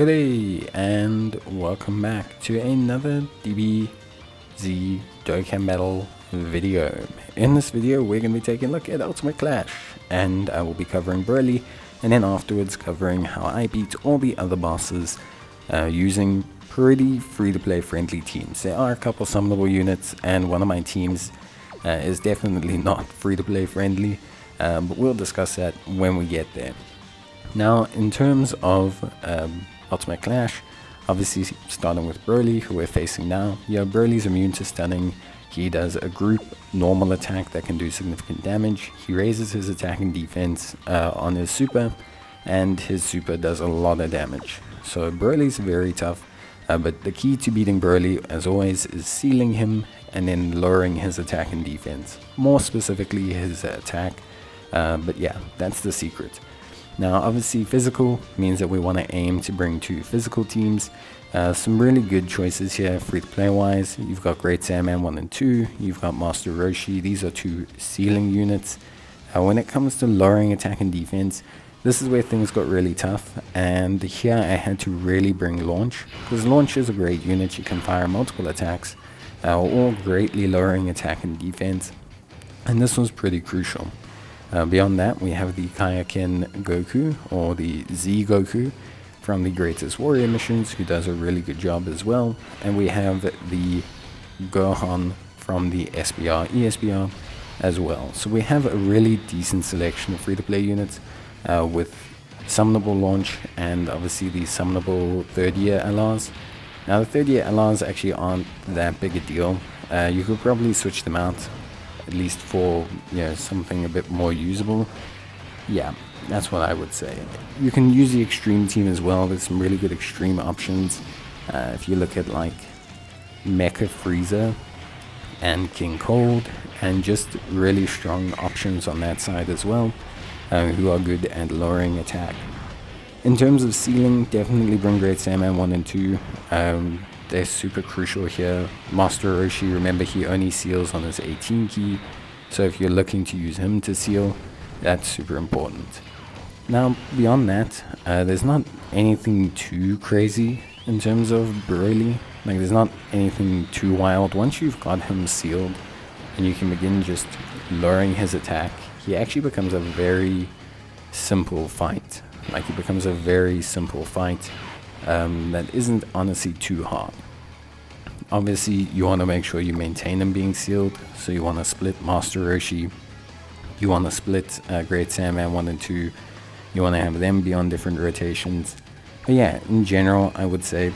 Good day and welcome back to another Dbz Dokkan battle video. In this video we're going to be taking a look at Ultimate Clash, and I will be covering Broly and then afterwards covering how I beat all the other bosses using pretty free-to-play friendly teams. There are a couple summonable units and one of my teams is definitely not free-to-play friendly, but we'll discuss that when we get there. Now in terms of Ultimate Clash, obviously starting with Broly, who we're facing now. Yeah, Broly's immune to stunning. He does a group normal attack that can do significant damage. He raises his attack and defense on his super, and his super does a lot of damage. So Broly's very tough, but the key to beating Broly, as always, is sealing him and then lowering his attack and defense. More specifically, his attack. But yeah, that's the secret. Now obviously physical means that we want to aim to bring two physical teams. Some really good choices here free to play wise. You've got Great Saiyaman 1 and 2, you've got Master Roshi. These are two sealing units. When it comes to lowering attack and defense, this is where things got really tough, and here I had to really bring Launch, because Launch is a great unit. You can fire multiple attacks, all greatly lowering attack and defense, and this was pretty crucial. Beyond that, we have the Kaioken Goku, or the Z Goku, from the Greatest Warrior missions, who does a really good job as well. And we have the Gohan from the SBR, ESBR as well. So we have a really decent selection of free-to-play units with summonable Launch and obviously the summonable third-year LRs. Now the third-year LRs actually aren't that big a deal. You could probably switch them out, at least for something a bit more usable. Yeah, that's what I would say. You can use the extreme team as well. There's some really good extreme options. If you look at like Mecha Frieza and King Cold, and just really strong options on that side as well, who are good at lowering attack. In terms of sealing, definitely bring Great Saiyaman 1 and 2. They're super crucial here. Master Roshi, remember, he only seals on his 18 key, so if you're looking to use him to seal, that's super important. Now beyond that, there's not anything too crazy in terms of Broly. Like, there's not anything too wild. Once you've got him sealed and you can begin just lowering his attack, he actually becomes a very simple fight. Like, he becomes a very simple fight that isn't honestly too hard. Obviously you want to make sure you maintain him being sealed, so you want to split Master Roshi, you want to split Great Saiyaman 1 and 2, you want to have them be on different rotations. But yeah, in general I would say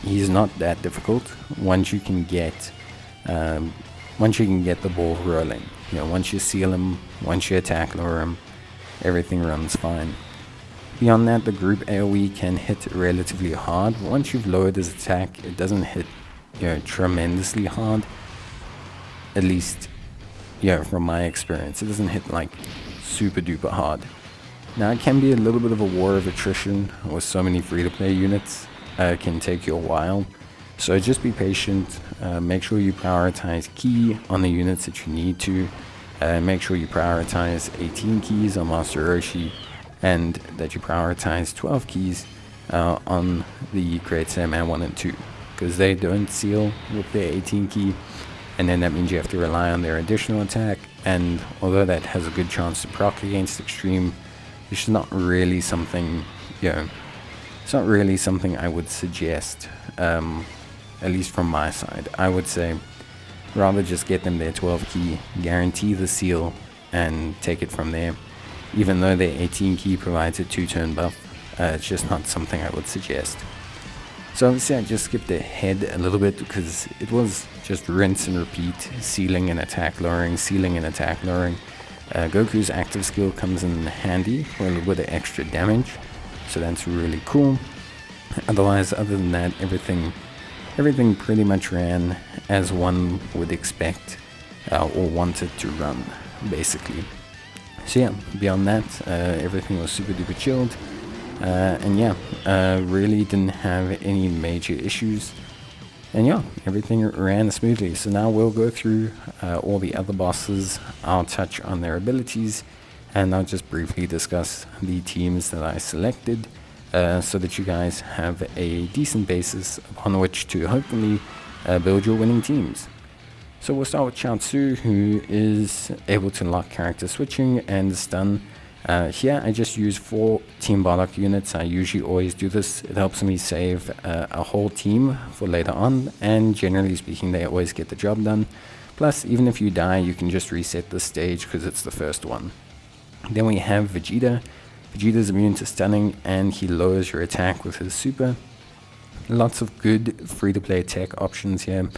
he's not that difficult once you can get the ball rolling. Once you seal him, once you attack lower him, everything runs fine. Beyond that, the group AoE can hit relatively hard. Once you've lowered his attack, it doesn't hit tremendously hard. At least, from my experience, it doesn't hit like super duper hard. Now it can be a little bit of a war of attrition with so many free-to-play units. It can take you a while, so just be patient. Make sure you prioritize key on the units that you need to. Make sure you prioritize 18 keys on Master Roshi, and that you prioritize 12 keys on the Great Saiyaman 1 and 2, because they don't seal with their 18 key, and then that means you have to rely on their additional attack, and although that has a good chance to proc against extreme, it's not really something, it's not really something I would suggest, at least from my side. I would say rather just get them their 12 key, guarantee the seal, and take it from there. Even though their 18 key provides a 2-turn buff, it's just not something I would suggest. So obviously I just skipped ahead a little bit because it was just rinse and repeat, sealing and attack lowering, sealing and attack lowering. Goku's active skill comes in handy for a little bit of extra damage, so that's really cool. Otherwise, other than that, everything pretty much ran as one would expect or wanted to run, basically. So yeah, beyond that, everything was super duper chilled, and yeah, really didn't have any major issues, and yeah, everything ran smoothly. So now we'll go through all the other bosses. I'll touch on their abilities, and I'll just briefly discuss the teams that I selected. so that you guys have a decent basis upon which to hopefully build your winning teams. So we'll start with Chaozu, who is able to lock character switching and stun. Here I just use 4 Team Bardock units. I usually always do this. It helps me save a whole team for later on, and generally speaking they always get the job done. Plus, even if you die, you can just reset the stage because it's the first one. Then we have Vegeta. Vegeta is immune to stunning, and he lowers your attack with his super. Lots of good free-to-play tech options here.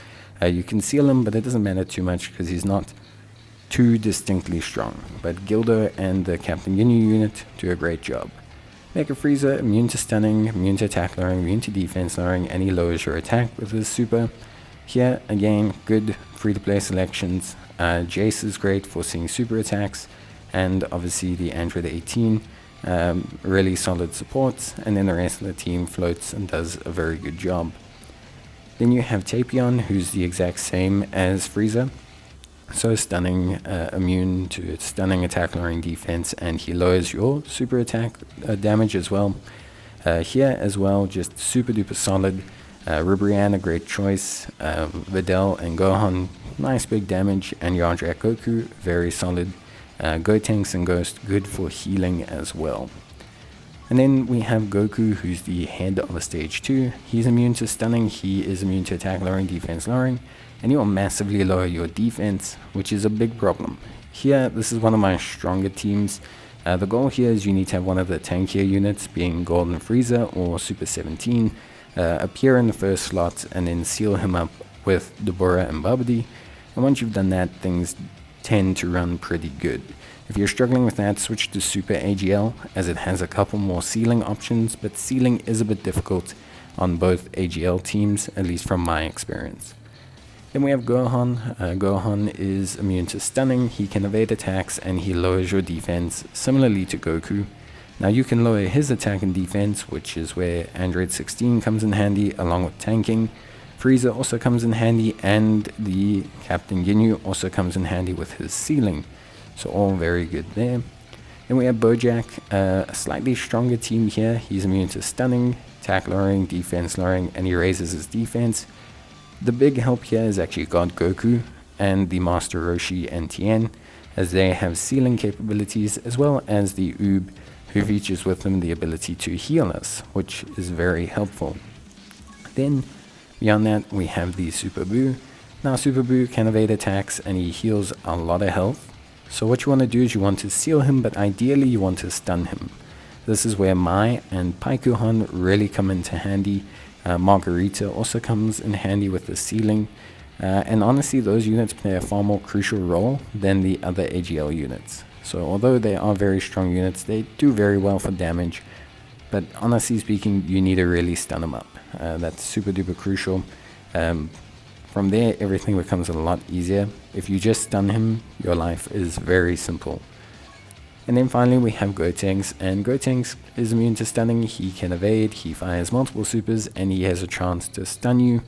You can seal him, but it doesn't matter too much because he's not too distinctly strong. But Gildo and the Captain Ginyu unit do a great job. Make a Frieza immune to stunning, immune to attack lowering, immune to defense lowering, and he lowers your attack with his super. Here, again, good free-to-play selections. Jace is great for seeing super attacks, and obviously the Android 18, really solid supports, and then the rest of the team floats and does a very good job. Then you have Tapion, who's the exact same as Frieza. So stunning, immune to stunning, attack, lowering, defense, and he lowers your super attack damage as well. Here as well, just super duper solid. Ribrianne, a great choice. Videl and Gohan, nice big damage, and Yardrat Goku, very solid. Gotenks and Ghost, good for healing as well. And then we have Goku, who's the head of a stage 2. He's immune to stunning, he is immune to attack lowering, defense lowering, and he will massively lower your defense, which is a big problem. Here, this is one of my stronger teams. The goal here is you need to have one of the tankier units, being Golden Frieza or Super 17, appear in the first slot and then seal him up with Deborah and Babidi. And once you've done that, things tend to run pretty good. If you're struggling with that, switch to Super AGL, as it has a couple more sealing options, but sealing is a bit difficult on both AGL teams, at least from my experience. Then we have Gohan. Gohan is immune to stunning, he can evade attacks, and he lowers your defense, similarly to Goku. Now you can lower his attack and defense, which is where Android 16 comes in handy, along with tanking. Frieza also comes in handy, and the Captain Ginyu also comes in handy with his sealing. So all very good there. Then we have Bojack, a slightly stronger team here. He's immune to stunning, attack lowering, defense lowering, and he raises his defense. The big help here is actually God Goku and the Master Roshi and Tien, as they have sealing capabilities, as well as the Oob, who features with them the ability to heal us, which is very helpful. Then beyond that, we have the Super Buu. Now Super Buu can evade attacks and he heals a lot of health. So what you want to do is you want to seal him, but ideally you want to stun him. This is where Mai and Paikuhan really come into handy. Margarita also comes in handy with the sealing. And honestly, those units play a far more crucial role than the other AGL units. So although they are very strong units, they do very well for damage. But honestly speaking, you need to really stun them up. That's super duper crucial. From there, everything becomes a lot easier. If you just stun him, your life is very simple. And then finally we have Gotenks, and Gotenks is immune to stunning, he can evade, he fires multiple supers, and he has a chance to stun you.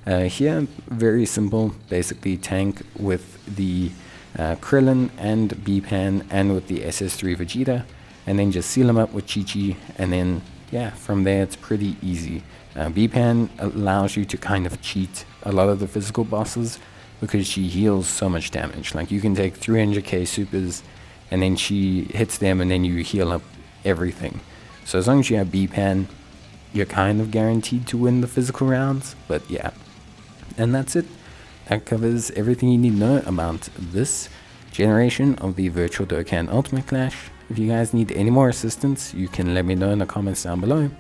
Here, very simple, basically tank with the Krillin and Bpan and with the SS3 Vegeta, and then just seal him up with Chi-Chi, and then yeah, from there it's pretty easy. Bpan allows you to kind of cheat a lot of the physical bosses because she heals so much damage. Like you can take 300k supers and then she hits them and then you heal up everything. So as long as you have Bpan, you're kind of guaranteed to win the physical rounds. But yeah, and that's it. That covers everything you need to know about this generation of the Virtual Dokkan Ultimate Clash. If you guys need any more assistance, you can let me know in the comments down below,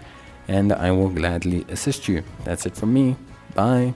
and I will gladly assist you. That's it from me. Bye.